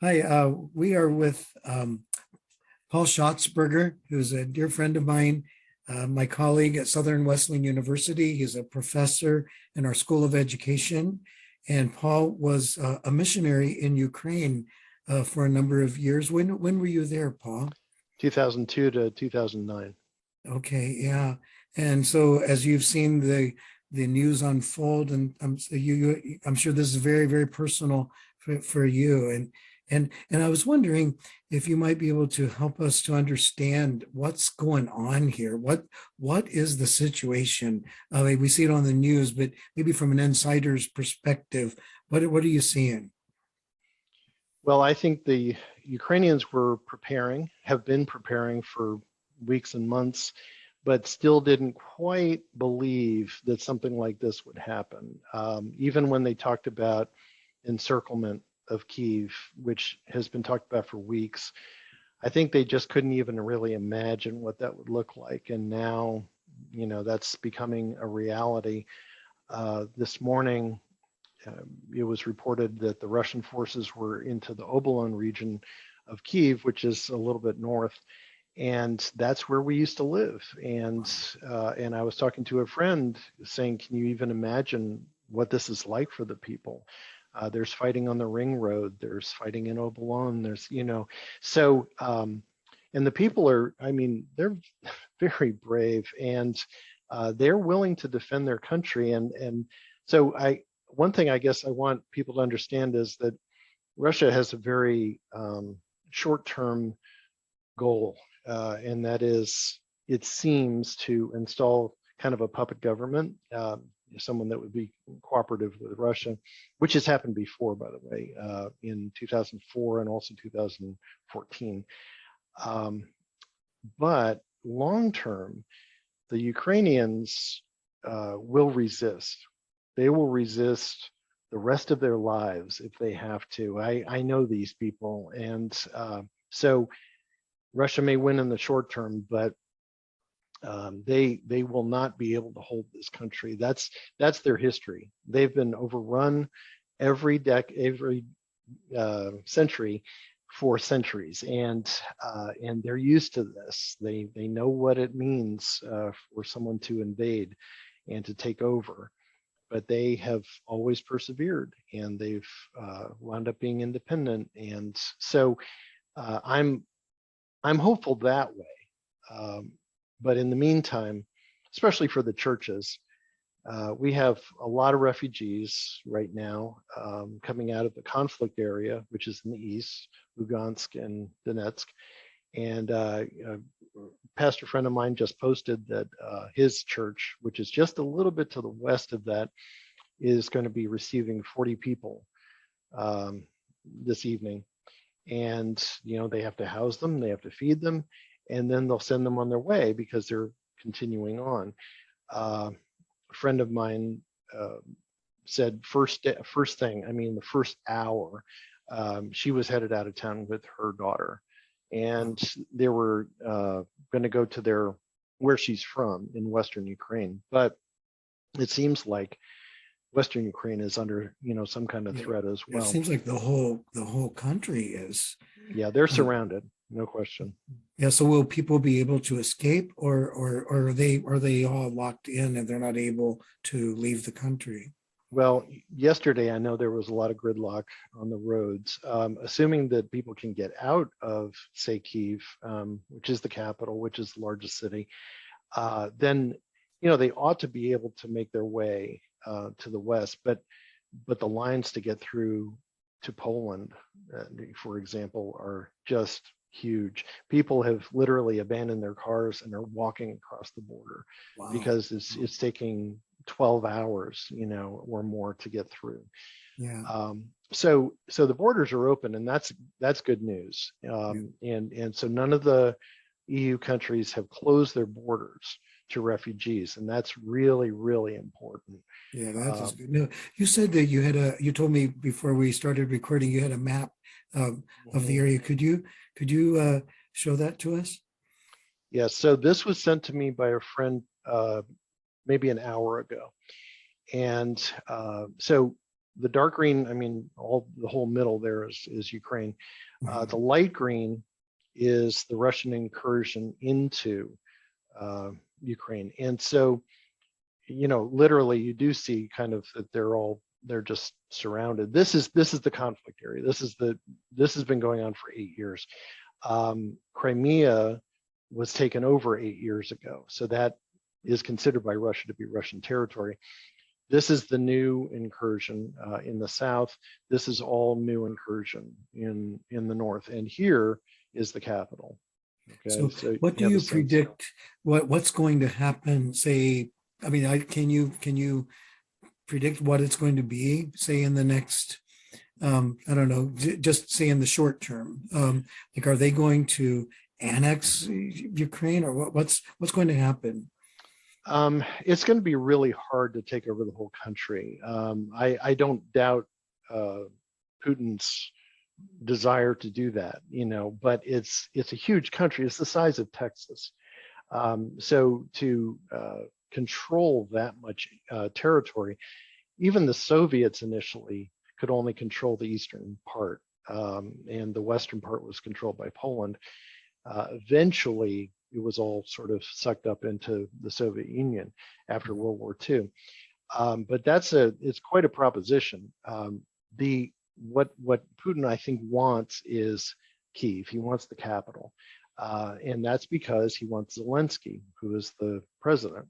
Hi, we are with Paul Shotsberger, who's a dear friend of mine, my colleague at Southern Wesleyan University. He's a professor in our School of Education. And Paul was a missionary in Ukraine for a number of years. When were you there, Paul? 2002 to 2009. Okay, yeah. And so as you've seen the news unfold, and I'm sure this is very, very personal for you. And I was wondering if you might be able to help us to understand what's going on here. What is the situation? We see it on the news, but maybe from an insider's perspective, what are you seeing? Well, I think the Ukrainians have been preparing for weeks and months, but still didn't quite believe that something like this would happen. Even when they talked about encirclement of Kyiv, which has been talked about for weeks, I think they just couldn't even really imagine what that would look like. And now, that's becoming a reality. This morning, it was reported that the Russian forces were into the Obolon region of Kyiv, which is a little bit north, and that's where we used to live. And I was talking to a friend saying, "Can you even imagine what this is like for the people?" There's fighting on the ring road. There's fighting in Obolon. And the people are, I mean, they're very brave, and they're willing to defend their country. And so one thing I guess I want people to understand is that Russia has a very short-term goal, and that is, it seems, to install kind of a puppet government, someone that would be cooperative with Russia, which has happened before, by the way, in 2004 and also 2014. But long-term, the Ukrainians will resist. They will resist the rest of their lives if they have to. I know these people, and so Russia may win in the short term, but they will not be able to hold this country. That's their history. They've been overrun every century for centuries, and they're used to this. They know what it means for someone to invade and to take over, but they have always persevered, and they've wound up being independent. And so I'm hopeful that way. But in the meantime, especially for the churches, we have a lot of refugees right now coming out of the conflict area, which is in the east, Lugansk and Donetsk. And a pastor friend of mine just posted that his church, which is just a little bit to the west of that, is going to be receiving 40 people this evening. And they have to house them, they have to feed them, and then they'll send them on their way because they're continuing on. A friend of mine said first thing, I mean, the first hour, she was headed out of town with her daughter, and they were going to go to where she's from in Western Ukraine. But it seems like Western Ukraine is under, some kind of threat as It well. seems like the whole country is. Yeah, they're Uh, surrounded, no question. Yeah, so will people be able to escape, or are they all locked in and they're not able to leave the country? Well, yesterday I know there was a lot of gridlock on the roads. Assuming that people can get out of, say, Kyiv, which is the capital, which is the largest city, then they ought to be able to make their way to the west. But the lines to get through to Poland, for example, are just huge. People have literally abandoned their cars and are walking across the border Wow. because it's taking 12 hours, or more to get through. Yeah. So the borders are open, and that's good news. Yeah. And so none of the EU countries have closed their borders to refugees, and that's really, really important. Yeah, that is Um, good. No, you said that you told me before we started recording, you had a map of the mhm. area. Could you show that to us? Yeah, so this was sent to me by a friend maybe an hour ago. And so the dark green, I mean, the whole middle there is Ukraine. Mhm. The light green is the Russian incursion into Ukraine. And so, literally you do see kind of that they're just surrounded. This is the conflict area. This has been going on for 8 years. Crimea was taken over 8 years ago. So that is considered by Russia to be Russian territory. This is the new incursion in the south. This is all new incursion in the north. And here is the capital. Okay, So so what do you have a you sense. predict what's going to happen? Say, I mean, can you predict what it's going to be, say in the next, I don't know, just say in the short term? Like, are they going to annex Ukraine, or what's going to happen? It's going to be really hard to take over the whole country. I don't doubt Putin's desire to do that, but it's a huge country. It's the size of Texas. So to control that much territory, even the Soviets initially could only control the eastern part, and the western part was controlled by Poland. Eventually, it was all sort of sucked up into the Soviet Union after World War II. But it's quite a proposition. What Putin, I think, wants is Kyiv. He wants the capital, and that's because he wants Zelensky, who is the president.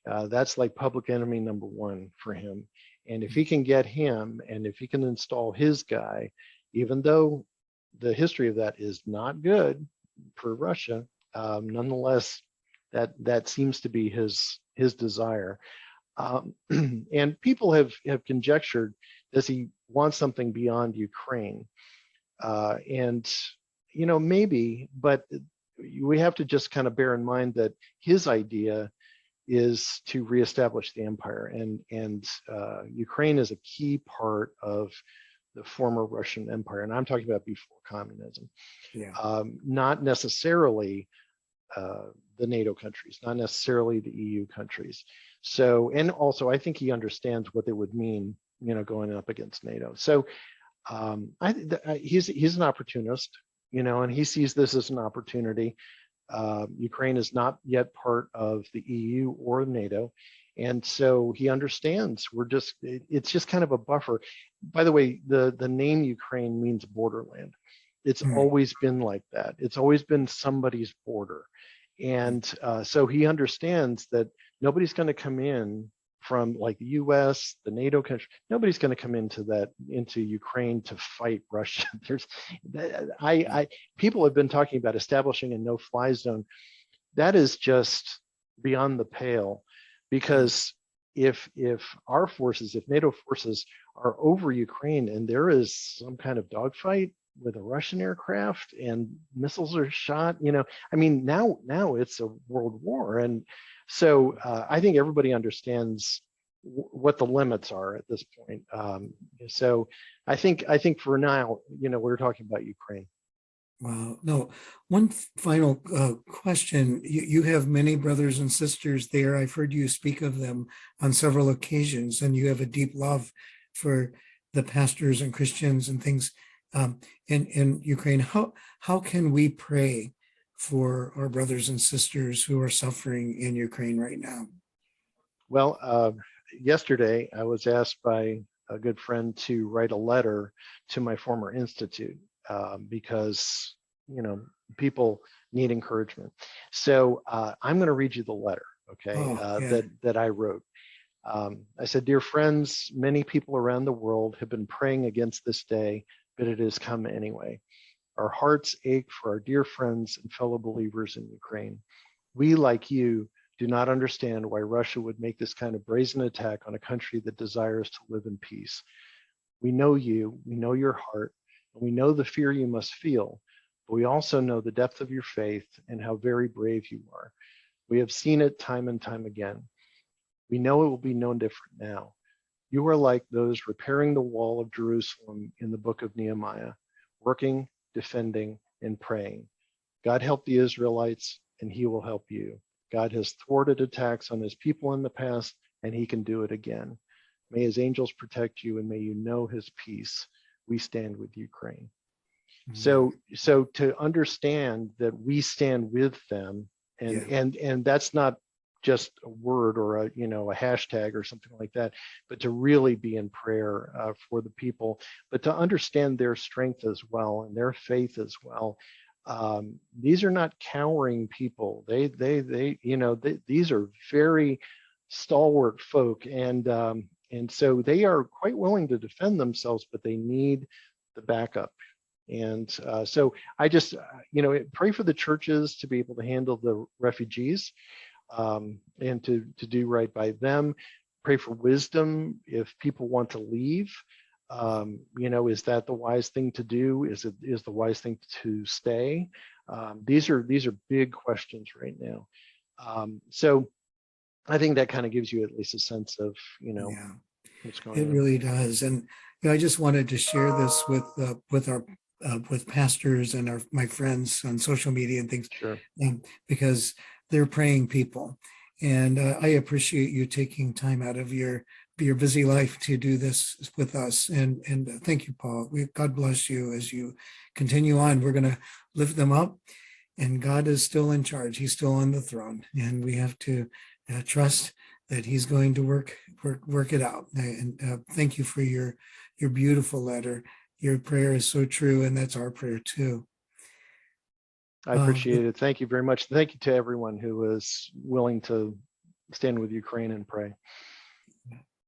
That's like public enemy number one for him. And if he can get him, and if he can install his guy, even though the history of that is not good for Russia, nonetheless, that seems to be his desire. And people have conjectured, does he want something beyond Ukraine? And maybe, but we have to just kind of bear in mind that his idea is to reestablish the empire, and Ukraine is a key part of the former Russian Empire, and I'm talking about before communism. Yeah. Not necessarily the NATO countries, not necessarily the EU countries. So, and also, I think he understands what it would mean, going up against NATO. So, he's an opportunist, and he sees this as an opportunity. Ukraine is not yet part of the EU or NATO. And so he understands it's just kind of a buffer. By the way, the name Ukraine means borderland. It's Hmm. always been like that. It's always been somebody's border. And so he understands that nobody's going to come in from like the US, the NATO country. Nobody's going to come into Ukraine to fight Russia. People have been talking about establishing a no-fly zone. That is just beyond the pale, because if our forces, if NATO forces are over Ukraine and there is some kind of dogfight with a Russian aircraft and missiles are shot, I mean, now it's a world war. And so I think everybody understands what the limits are at this point. So I think for now, we're talking about Ukraine. Wow. No, one final question. You have many brothers and sisters there. I've heard you speak of them on several occasions, and you have a deep love for the pastors and Christians and things in Ukraine. How can we pray for our brothers and sisters who are suffering in Ukraine right now? Well, yesterday I was asked by a good friend to write a letter to my former institute, because people need encouragement. So I'm going to read you the letter, okay, Oh, yeah. that I wrote. I said, "Dear friends, many people around the world have been praying against this day, but it has come anyway. Our hearts ache for our dear friends and fellow believers in Ukraine. We, like you, do not understand why Russia would make this kind of brazen attack on a country that desires to live in peace. We know you, we know your heart, and we know the fear you must feel, but we also know the depth of your faith and how very brave you are. We have seen it time and time again. We know it will be no different now. You are like those repairing the wall of Jerusalem in the book of Nehemiah, working, defending, and praying. God helped the Israelites, and he will help you. God has thwarted attacks on his people in the past, and he can do it again. May his angels protect you, and may you know his peace. We stand with Ukraine. So to understand that we stand with them, and Yeah. that's not just a word or a a hashtag or something like that, but to really be in prayer for the people, but to understand their strength as well and their faith as well. These are not cowering people. These are very stalwart folk, and so they are quite willing to defend themselves, but they need the backup. And so I just, pray for the churches to be able to handle the refugees, and to do right by them. Pray for wisdom if people want to leave. Is that the wise thing to do? Is the wise thing to stay? These are big questions right now. So I think that kind of gives you at least a sense of Yeah. what's going It on. really does. And I just wanted to share this with our with pastors and my friends on social media and things, Sure. because they're praying people. And I appreciate you taking time out of your busy life to do this with us. And thank you, Paul. God bless you as you continue on. We're going to lift them up, and God is still in charge. He's still on the throne, and we have to trust that he's going to work it out. And thank you for your beautiful letter. Your prayer is so true, and that's our prayer too. I appreciate it. Thank you very much. Thank you to everyone who was willing to stand with Ukraine and pray.